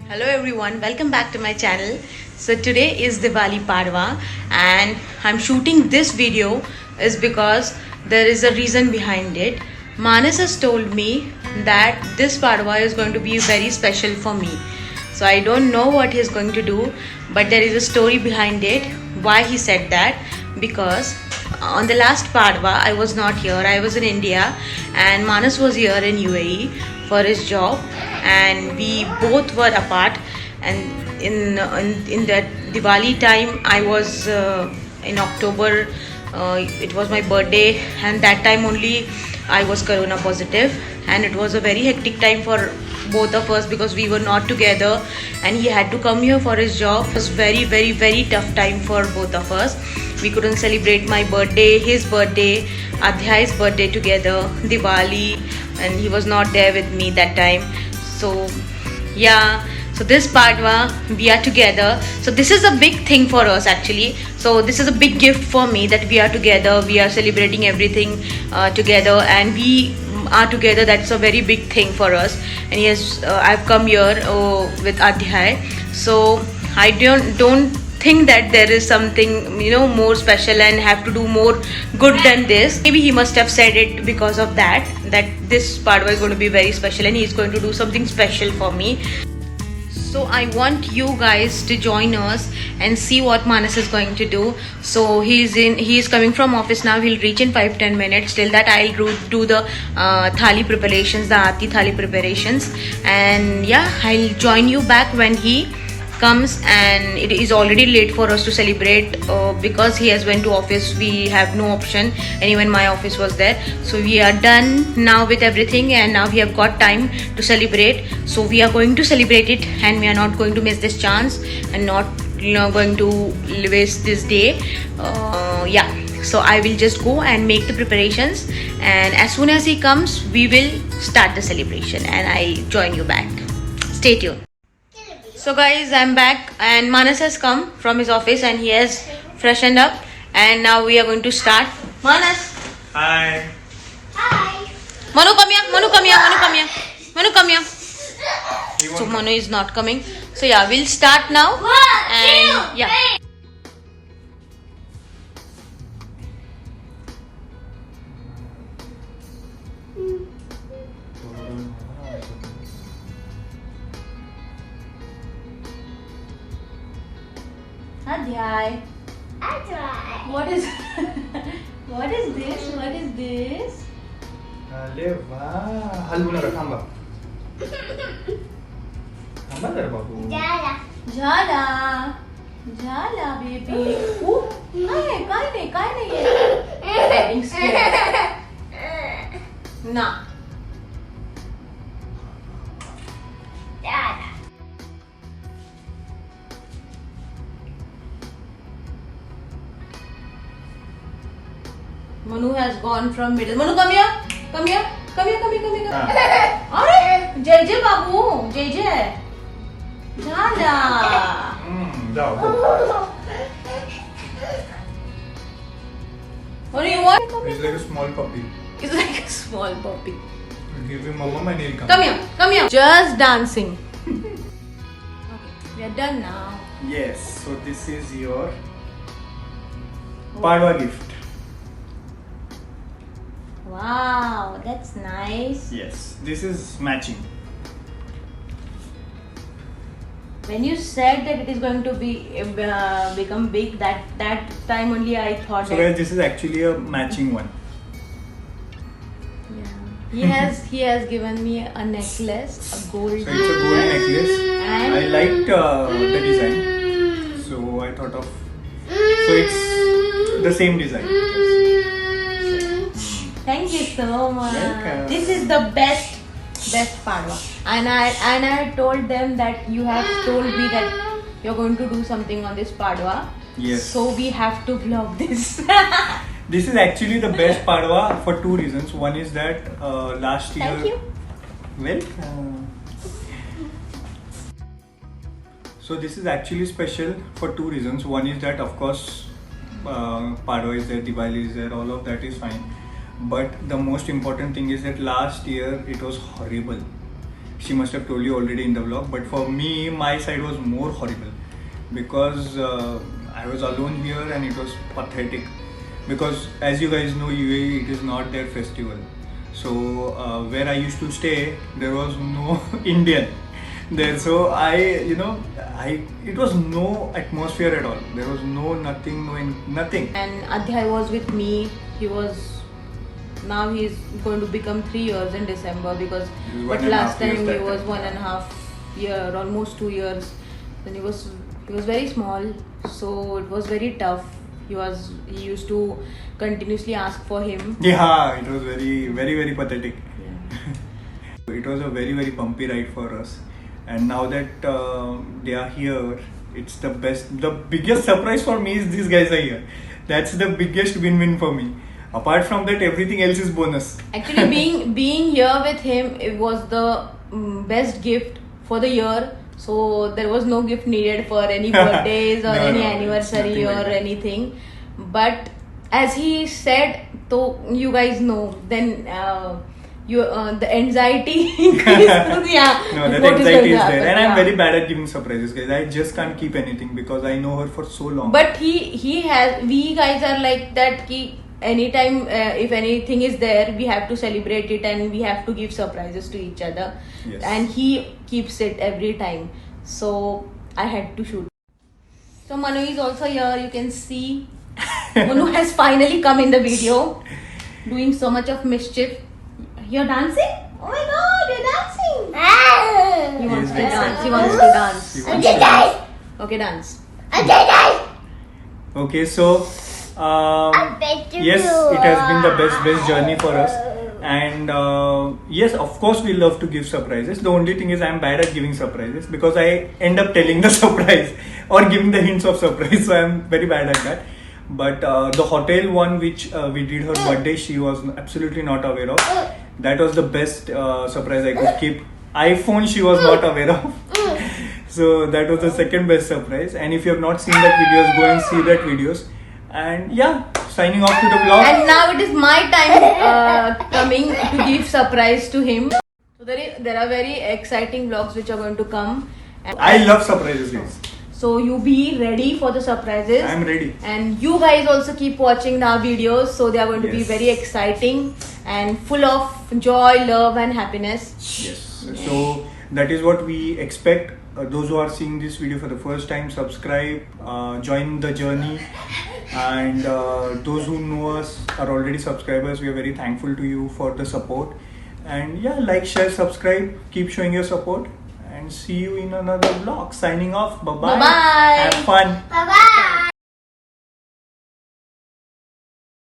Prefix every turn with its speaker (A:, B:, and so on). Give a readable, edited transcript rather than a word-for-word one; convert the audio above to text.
A: Hello everyone, welcome back to my channel. So today is Diwali Padwa and I'm shooting this video is because there is a reason behind it. Manas has told me that this Padwa is going to be very special for me. So I don't know what he's going to do, but there is a story behind it. Why he said that? Because on the last Padwa I was not here. I was in India and Manas was here in UAE for his job, and we both were apart. And in that Diwali time I was in October. It was my birthday, and that time only I was corona positive, and it was a very hectic time for both of us because we were not together and he had to come here for his job. It was very tough time for both of us. We couldn't celebrate my birthday, his birthday, Adhyay's birthday together, Diwali, and he was not there with me that time. So yeah, so this Padwa we are together. So this is a big thing for us actually. So this is a big gift for me that we are together, we are celebrating everything together, and we are together. That's a very big thing for us. And yes, I've come here with Adhyay. So I don't think that there is something more special and have to do more good than this. Maybe he must have said it because of that this Padwa is going to be very special and he's going to do something special for me. So I want you guys to join us and see what Manas is going to do. So he is coming from office now. He'll reach in 5-10 minutes. Till that I'll do the thali preparations, the aarti thali preparations, and yeah, I'll join you back when he comes. And it is already late for us to celebrate because he has went to office. We have no option, and even my office was there. So we are done now with everything, and now we have got time to celebrate. So we are going to celebrate it, and we are not going to miss this chance and not going to waste this day. Yeah, so I will just go and make the preparations, and as soon as he comes we will start the celebration and I join you back. Stay tuned. So guys, I'm back and Manas has come from his office and he has freshened up, and now we are going to start. Manas!
B: Hi.
C: Hi.
A: Manu, come here! Manu, come here! Manu, come here! Manu, come here!
B: He
A: So
B: won't
A: Manu is not coming. So yeah, we'll start now. And yeah. Adhyay.
C: That's right.
A: What is what is this? What is this?
B: अरे वाह हलवू नका थांबा थांबा जरा बाबू
C: Dada.
A: झाला झाला baby. काय नाही getting scared. ना.
C: Dada.
A: Manu has gone from middle. Manu, come here. Come here. Come here. Come here. Come here.
B: हाँ
A: अरे जय जय बाबू जय जय झाला.
B: जाओ go.
A: What do you want?
B: He's like a small puppy.
A: It's like a small puppy.
B: Give him mama and he'll come.
A: Come here. Come here. Just dancing. Okay, we are done now.
B: Yes, so this is your Padwa gift.
A: Wow, that's nice.
B: Yes, this is matching.
A: When you said that it is going to be become big, that time only I thought
B: So
A: that
B: guys, this is actually a matching one.
A: yeah. He has given me a necklace, a gold.
B: So it's a gold necklace.
A: And
B: I liked the design, so I thought of. So it's the same design.
A: Thank you so much.
B: Welcome.
A: This is the best Padwa. And I had told them that you have told me that you're going to do something on this Padwa.
B: Yes.
A: So we have to vlog this.
B: This is actually the best Padwa for two reasons. One is that last year.
A: Thank you.
B: Welcome. So this is actually special for two reasons. One is that of course Padwa is there, Diwali is there, all of that is fine. But the most important thing is that last year it was horrible. She must have told you already in the vlog. But for me, my side was more horrible because I was alone here and it was pathetic. Because as you guys know, UAE, it is not their festival. So where I used to stay, there was no Indian there. So it was no atmosphere at all. There was nothing.
A: And Adhyay was with me. Now he's going to become 3 years in December because
B: He was
A: but
B: 1.5
A: last time
B: years
A: he
B: that
A: was
B: time.
A: 1.5 year, almost 2 years. Then he was very small, so it was very tough. He used to continuously ask for him.
B: Yeah, it was very, very, very pathetic.
A: Yeah.
B: It was a very, very bumpy ride for us. And now that they are here, it's the best. The biggest surprise for me is these guys are here. That's the biggest win-win for me. Apart from that, everything else is bonus.
A: Actually, being here with him, it was the best gift for the year. So there was no gift needed for any birthdays or
B: No,
A: any
B: no,
A: anniversary
B: nothing
A: or
B: like that.
A: anything. But as he said, so you guys know, then the anxiety increased. Yeah,
B: No, that
A: what is going
B: anxiety
A: to
B: is
A: happen,
B: there. And I'm
A: yeah.
B: very bad at giving surprises, guys. I just can't keep anything because I know her for so long.
A: But we guys are like that. Ki anytime if anything is there, we have to celebrate it and we have to give surprises to each other.
B: Yes.
A: And he keeps it every time. So I had to shoot. So Manu is also here. You can see Manu has finally come in the video, doing so much of mischief. You're dancing? Oh my God, you're dancing! He wants to
B: Yes,
A: dance. He
B: yes.
A: wants to dance.
B: He wants to dance.
A: Okay, dance.
B: Okay, so yes, it has been the best journey for us, and yes, of course, we love to give surprises. The only thing is, I'm bad at giving surprises because I end up telling the surprise or giving the hints of surprise. So I'm very bad at that. But the hotel one, which we did her birthday, she was absolutely not aware of. That was the best surprise I could keep. iPhone, she was not aware of. So that was the second best surprise. And if you have not seen that videos, go and see that videos. And yeah, signing off to the vlog.
A: And now it is my time coming to give surprise to him. So there are very exciting vlogs which are going to come. And
B: I love surprises, guys.
A: so you be ready for the surprises.
B: I'm ready.
A: And you guys also keep watching our videos. So they are going to be
B: Yes.
A: very exciting and full of joy, love and happiness.
B: Yes. So that is what we expect. Those who are seeing this video for the first time, subscribe, join the journey. And those who know us are already subscribers. We are very thankful to you for the support. And yeah, like, share, subscribe. Keep showing your support. And see you in another vlog. Signing off. Bye-bye.
A: Bye-bye.
B: Have fun.